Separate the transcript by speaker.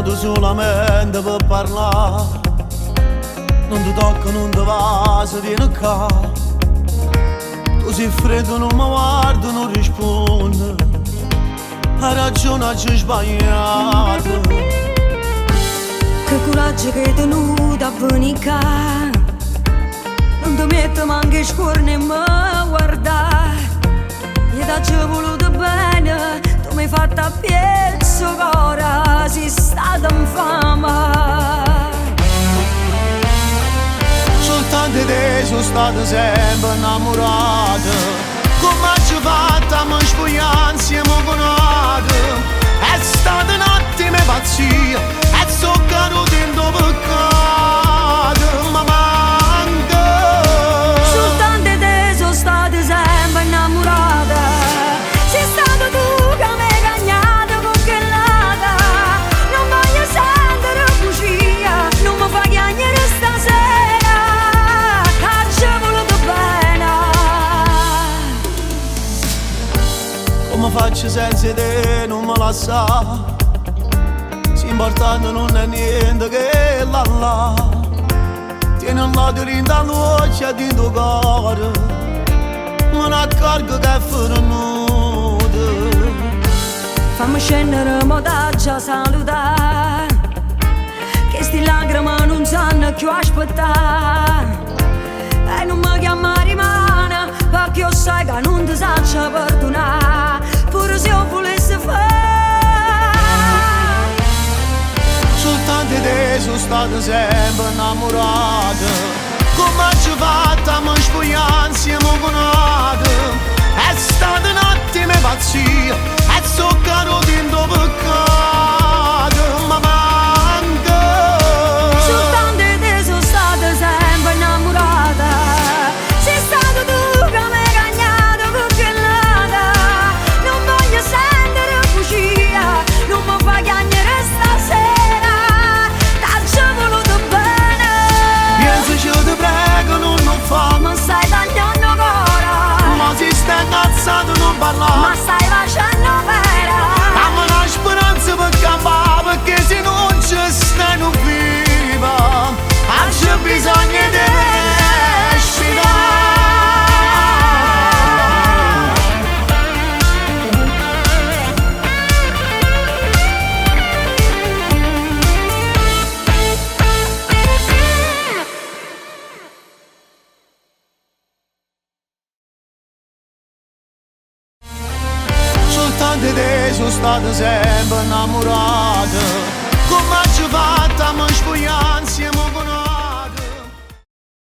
Speaker 1: venuto solamente per parlare. Non ti tocca, non ti va, se vieni qua. Tu sei freddo, non mi guarda, non risponde. Hai ragione, c'è sbagliato.
Speaker 2: Che coraggio che hai tenuto a venire qua. Non ti metto manco scorne e mi guardare. Io ti ho voluto bene, tu mi hai fatto a pezzo cuore, sei stata infame.
Speaker 1: Soltanto te sono stato sempre innamorato. Come ci fatta a mi spogliare insieme con altri? È stata un'ottima pazzia, e sono caduto in tuo peccato, ma manca.
Speaker 2: Soltanto te sono stata sempre innamorata. Sei stato tu che mi hai cagnato con quell'ata. Non voglio sentire bugia, non mi fai chiamare stasera. Ci ho voluto bene.
Speaker 1: Come faccio senza te, non me la sa. L'importante non è niente che là. Tieni un lato da luce di tuo cuore. Me ne accorgo che è fuori nudo.
Speaker 2: Fammi scendere, mo da già salutare. Che sti lacrime non sanno più aspettare. E non mi chiamare mano, perché io sai che non ti saccio perdonare. Pure se io volessi fare.
Speaker 1: Soltanto te sono stato sempre innamorato. Come ci fatta a mi spogliare insieme con altri? È stata un'ottima pazzia, e sono caduto in tuo peccato, ma manca.
Speaker 2: Soltanto te sono stata sempre innamorata. Sei stato tu che mi hai cagnato con quell'ata. Non voglio sentire bugia, non mi fai chiamare stasera. T'ho voluto bene.
Speaker 1: Pensaci, ti prego, non fa.
Speaker 2: Ma stai tagliando cuore.
Speaker 1: Ma si sta incazzato, non parla.
Speaker 2: Ma stai facendo vera.
Speaker 1: Dammi una speranza per campare, perché se non ci stai non viva. C'è bisogno di crescita. Soltanto te sono stato sempre innamorato.